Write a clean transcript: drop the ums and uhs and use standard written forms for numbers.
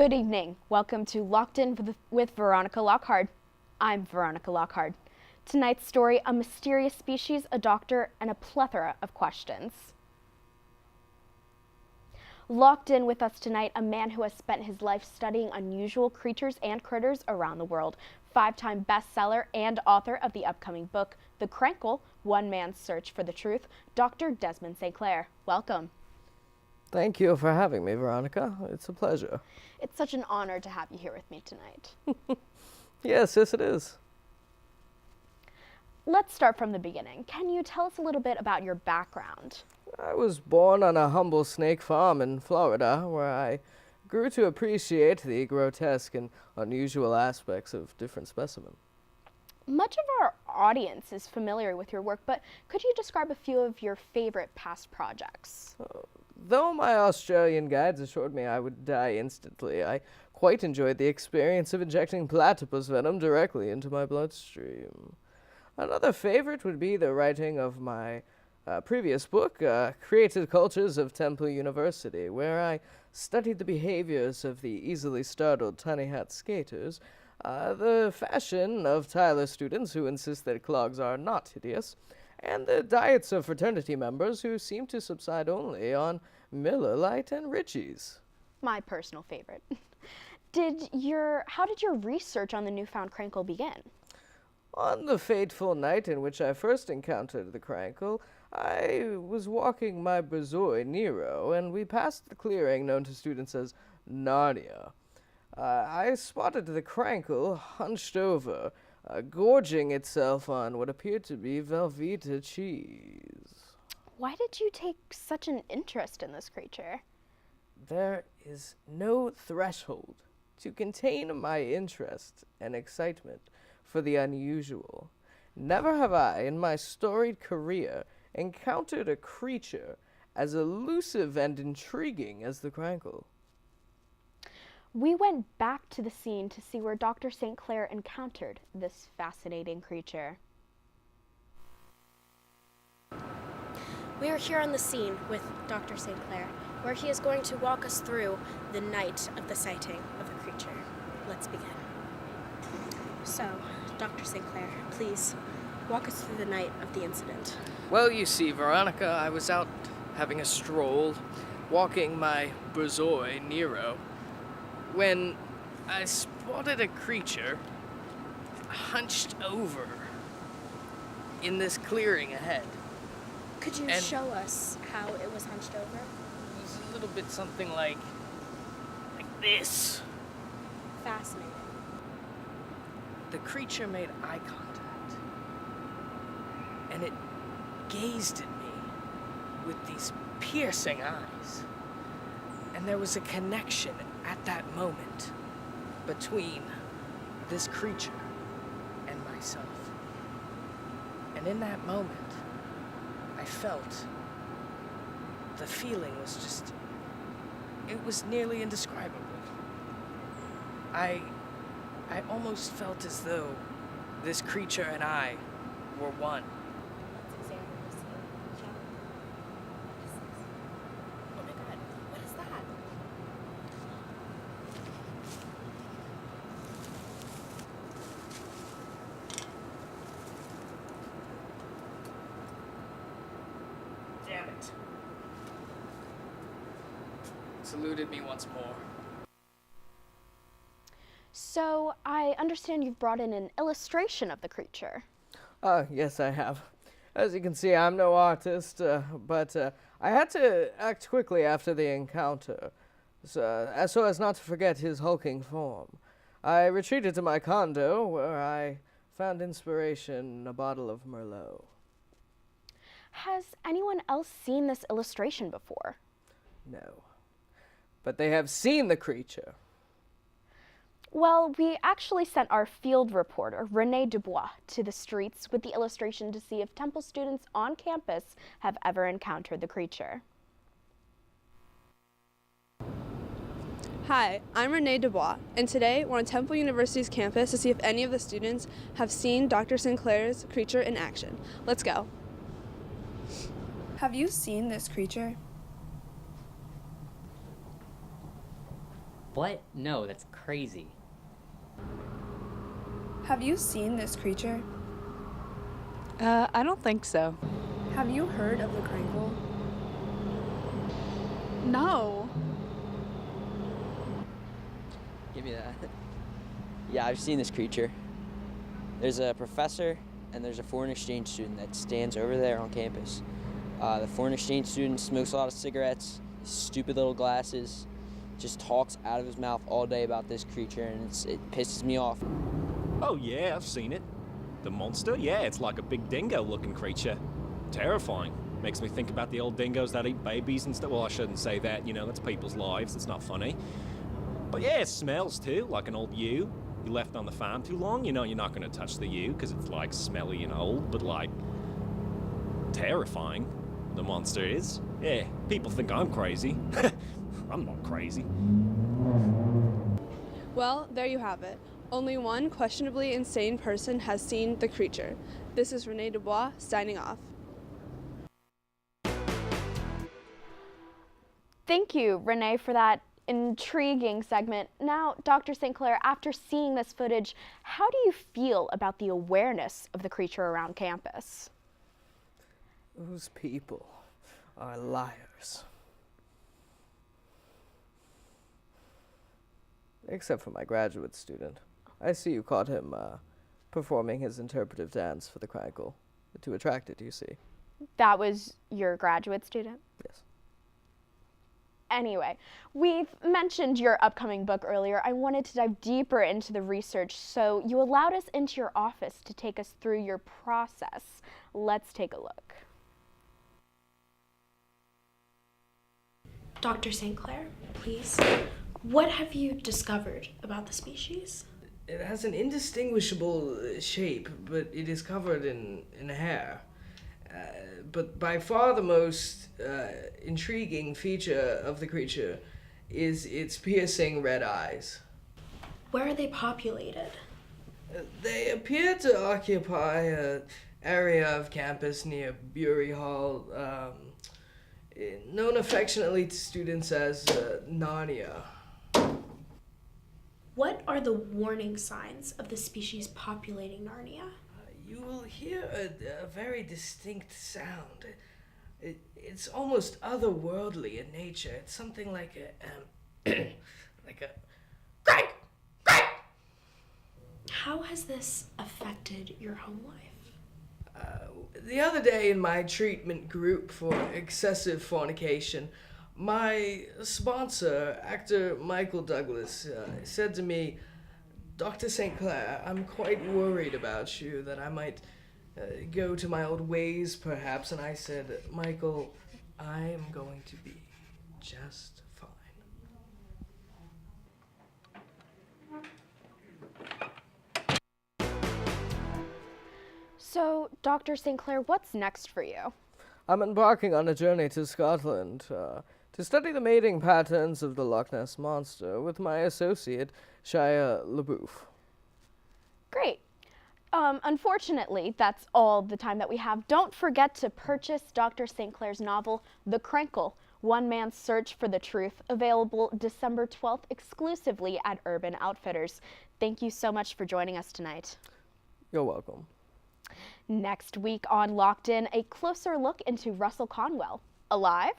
Good evening. Welcome to Locked In with Veronica Lockhart. I'm Veronica Lockhart. Tonight's story, a mysterious species, a doctor, and a plethora of questions. Locked in with us tonight, a man who has spent his life studying unusual creatures and critters around the world. Five-time bestseller and author of the upcoming book, The Krankle, One Man's Search for the Truth, Dr. Desmond St. Clair. Welcome. Thank you for having me, Veronica. It's a pleasure. It's such an honor to have you here with me tonight. Yes, it is. Let's start from the beginning. Can you tell us a little bit about your background? I was born on a humble snake farm in Florida, where I grew to appreciate the grotesque and unusual aspects of different specimens. Much of our audience is familiar with your work, but could you describe a few of your favorite past projects? Though my Australian guides assured me I would die instantly, I quite enjoyed the experience of injecting platypus venom directly into my bloodstream. Another favorite would be the writing of my previous book, Created Cultures of Temple University, where I studied the behaviors of the easily startled tiny hat skaters, the fashion of Tyler students who insist that clogs are not hideous, and the diets of fraternity members who seem to subside only on Miller Lite and Richie's. My personal favorite. How did your research on the newfound Krankle begin? On the fateful night in which I first encountered the Krankle, I was walking my Borzoi Nero, and we passed the clearing known to students as Narnia. I spotted the Krankle hunched over, gorging itself on what appeared to be Velveeta cheese. Why did you take such an interest in this creature? There is no threshold to contain my interest and excitement for the unusual. Never have I, in my storied career, encountered a creature as elusive and intriguing as the Krankle. We went back to the scene to see where Dr. St. Clair encountered this fascinating creature. We are here on the scene with Dr. St. Clair, where he is going to walk us through the night of the sighting of the creature. Let's begin. So, Dr. St. Clair, please walk us through the night of the incident. Well, you see, Veronica, I was out having a stroll, walking my Borzoi Nero, when I spotted a creature hunched over in this clearing ahead. Could you show us how it was hunched over? It was a little bit something like this. Fascinating. The creature made eye contact, and it gazed at me with these piercing eyes. And there was a connection at that moment between this creature and myself. And in that moment, I felt the feeling was just, it was nearly indescribable. I almost felt as though this creature and I were one. Let's examine the scene, shall we? Oh my god, what is that? Damn it. Saluted me once more. So, I understand you've brought in an illustration of the creature. Yes, I have. As you can see, I'm no artist, but I had to act quickly after the encounter, so as not to forget his hulking form. I retreated to my condo, where I found inspiration in a bottle of Merlot. Has anyone else seen this illustration before? No. But they have seen the creature. Well, we actually sent our field reporter, Renee Dubois, to the streets with the illustration to see if Temple students on campus have ever encountered the creature. Hi, I'm Renee Dubois, and today we're on Temple University's campus to see if any of the students have seen Dr. St. Clair's creature in action. Let's go. Have you seen this creature? What? No, that's crazy. Have you seen this creature? I don't think so. Have you heard of the Krankle? No. Give me that. Yeah, I've seen this creature. There's a professor and there's a foreign exchange student that stands over there on campus. The foreign exchange student smokes a lot of cigarettes, stupid little glasses, just talks out of his mouth all day about this creature, and it pisses me off. Oh yeah, I've seen it. The monster? Yeah, it's like a big dingo-looking creature. Terrifying. Makes me think about the old dingoes that eat babies and stuff. Well, I shouldn't say that, you know, that's people's lives. It's not funny. But yeah, it smells too, like an old ewe. You left on the farm too long, you know you're not going to touch the ewe because it's like smelly and old, but like terrifying. The monster is. Yeah, people think I'm crazy. I'm not crazy. Well, there you have it. Only one questionably insane person has seen the creature. This is Renee Dubois signing off. Thank you, Renee, for that intriguing segment. Now, Dr. St. Clair, after seeing this footage, how do you feel about the awareness of the creature around campus? Those people are liars. Except for my graduate student. I see you caught him performing his interpretive dance for the Krankle. To attract it, you see. That was your graduate student? Yes. Anyway, we've mentioned your upcoming book earlier. I wanted to dive deeper into the research, so you allowed us into your office to take us through your process. Let's take a look. Dr. St. Clair, please. What have you discovered about the species? It has an indistinguishable shape, but it is covered in hair. But by far the most intriguing feature of the creature is its piercing red eyes. Where are they populated? They appear to occupy an area of campus near Bury Hall, known affectionately to students as Narnia. What are the warning signs of the species populating Narnia? You will hear a very distinct sound. It's almost otherworldly in nature. It's something like a like a crank, crank. How has this affected your home life? The other day in my treatment group for excessive fornication, my sponsor, actor Michael Douglas, said to me, "Dr. St. Clair, I'm quite worried about you, that I might go to my old ways, perhaps." And I said, "Michael, I am going to be just fine." So, Dr. St. Clair, what's next for you? I'm embarking on a journey to Scotland to study the mating patterns of the Loch Ness Monster with my associate, Shia LaBeouf. Great. Unfortunately, that's all the time that we have. Don't forget to purchase Dr. St. Clair's novel, The Krankle, One Man's Search for the Truth, available December 12th exclusively at Urban Outfitters. Thank you so much for joining us tonight. You're welcome. Next week on Locked In, a closer look into Russell Conwell. Alive?